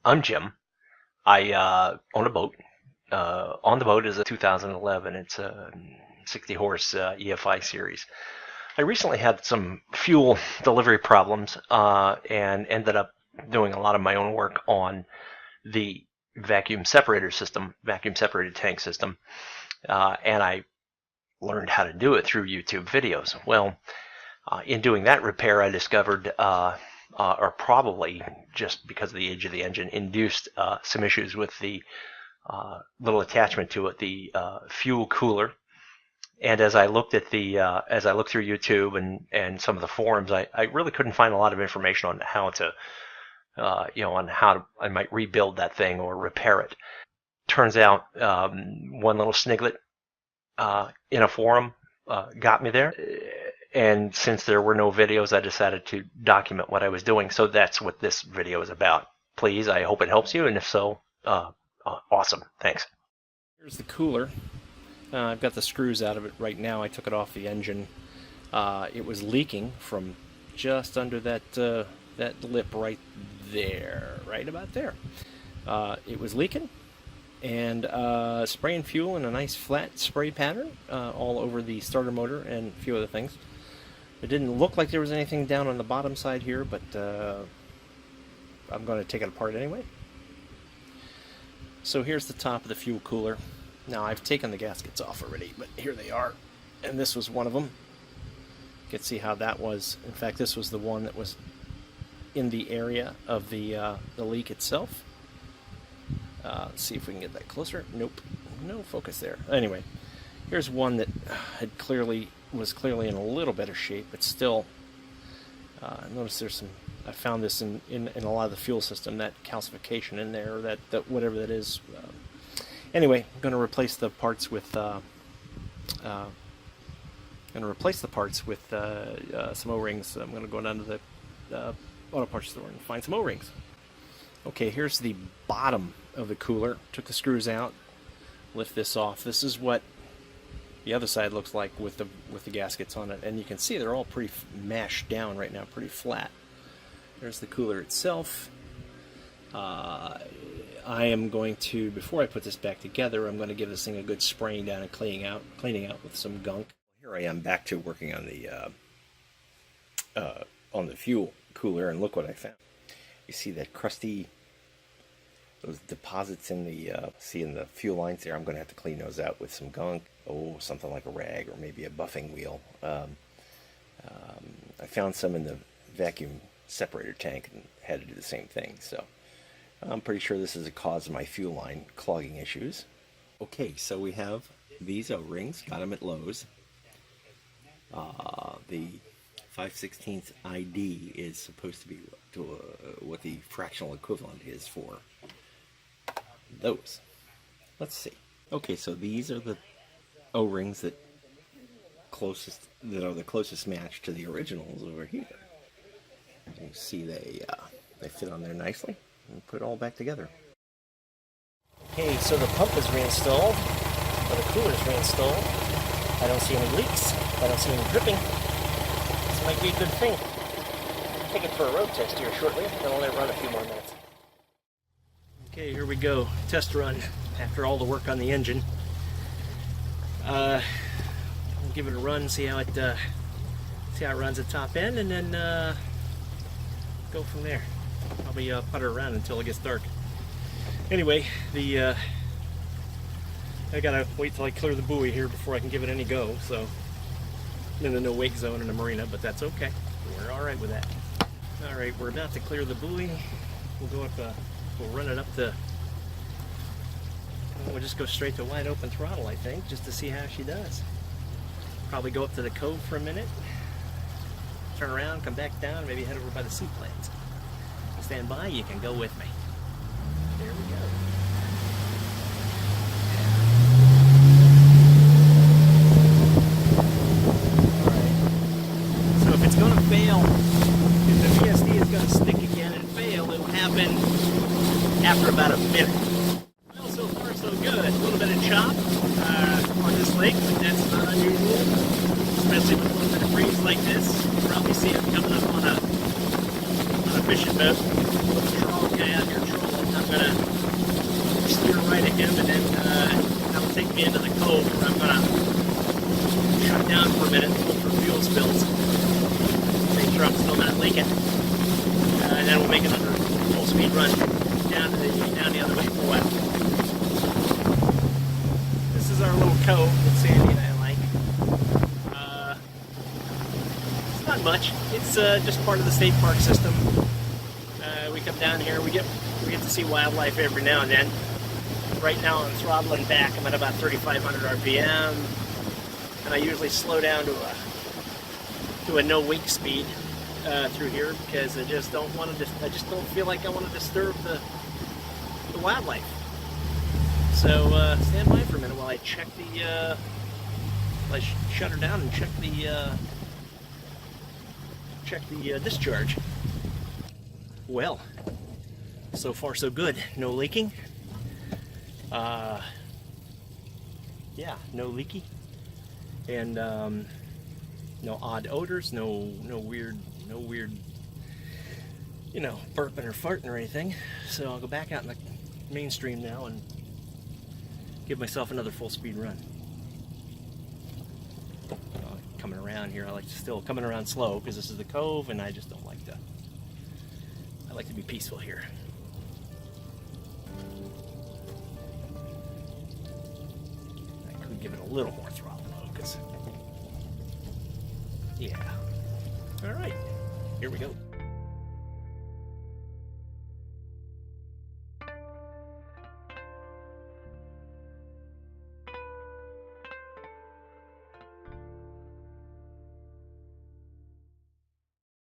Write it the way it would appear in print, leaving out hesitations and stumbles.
I'm Jim. I own a boat. On the boat is a 2011. It's a 60 horse EFI series. I recently had some fuel delivery problems and ended up doing a lot of my own work on the vacuum separator system, vacuum separated tank system, and I learned how to do it through YouTube videos. Well, in doing that repair, I discovered, or probably just because of the age of the engine, induced some issues with the little attachment to it, the fuel cooler. And as I looked at as I looked through YouTube and some of the forums, I really couldn't find a lot of information on how to, on how I might rebuild that thing or repair it. Turns out, one little sniglet in a forum got me there. And since there were no videos, I decided to document what I was doing. So that's what this video is about. Please, I hope it helps you. And if so, awesome. Thanks. Here's the cooler. I've got the screws out of it right now. I took it off the engine. It was leaking from just under that lip right there, right about there. It was leaking, and spraying fuel in a nice flat spray pattern all over the starter motor and a few other things. It didn't look like there was anything down on the bottom side here, but I'm going to take it apart anyway. So here's the top of the fuel cooler. Now I've taken the gaskets off already, but here they are, and this was one of them. You can see how that was. In fact, this was the one that was in the area of the leak itself. Let's see if we can get that closer. Nope, no focus there. Anyway, here's one that was clearly in a little better shape, but still. Notice there's some. I found this in a lot of the fuel system, that calcification in there, or that whatever that is. Anyway, I'm going to replace the parts with some O-rings. I'm going to go down to the auto parts store and find some O-rings. Okay, here's the bottom of the cooler. Took the screws out. Lift this off. This is what the other side looks like with the gaskets on it, and you can see they're all pretty mashed down right now, pretty flat. There's the cooler itself. I am going to, before I put this back together, I'm going to give this thing a good spraying down and cleaning out with some gunk. Here I am back to working on the fuel cooler, and look what I found. You see that crusty, those deposits in the fuel lines there. I'm going to have to clean those out with some gunk. Oh, something like a rag or maybe a buffing wheel. I found some in the vacuum separator tank and had to do the same thing. So I'm pretty sure this is a cause of my fuel line clogging issues. Okay, so we have these O-rings. Got them at Lowe's. The 5/16 ID is supposed to be what the fractional equivalent is for those. Let's see. Okay, so these are the O-rings that are the closest match to the originals over here. You see they fit on there nicely. And put it all back together. Okay, so the pump is reinstalled, or the cooler is reinstalled. I don't see any leaks. I don't see any dripping. This might be a good thing. I'll take it for a road test here shortly, then I'll let it run a few more minutes. Okay, here we go. Test run after all the work on the engine. I'll give it a run, see how it runs at top end, and then go from there. Probably putter around until it gets dark. Anyway, I gotta wait till I clear the buoy here before I can give it any go. So I'm in the no wake zone in the marina, but that's okay. We're all right with that. All right, we're about to clear the buoy. We'll go up. We'll run it up the. We'll just go straight to wide open throttle, I think, just to see how she does. Probably go up to the cove for a minute, turn around, come back down, maybe head over by the seaplanes. Stand by, you can go with me. There we go. Alright. So if it's going to fail, if the VSD is going to stick again and fail, it will happen after about a minute. Well, so far so good. A little bit of chop on this lake, but that's not unusual, especially with a little bit of breeze like this. You probably see it coming up on a fishing boat with a trawl guy out here trolling, not him, and then that'll take me into the cove where I'm gonna shut down for a minute, look for fuel spills, make sure I'm still not leaking, and then we'll make another full speed run down the other way for a while. This is our little cove that Sandy and I like. It's not much. It's just part of the state park system. We come down here, we get to see wildlife every now and then. Right now I'm throttling back. I'm at about 3,500 RPM, and I usually slow down to a no wake speed through here because I just don't feel like I want to disturb the wildlife. So stand by for a minute while I check I shut her down and check the discharge. Well, so far so good. No leaking. Yeah, no leaky, and no odd odors, no weird, burping or farting or anything. So I'll go back out in the mainstream now and give myself another full speed run. Coming around here, I like to still coming around slow because this is the cove, and I just don't like to. I like to be peaceful here. Give it a little more throttle though, because yeah. All right, here we go.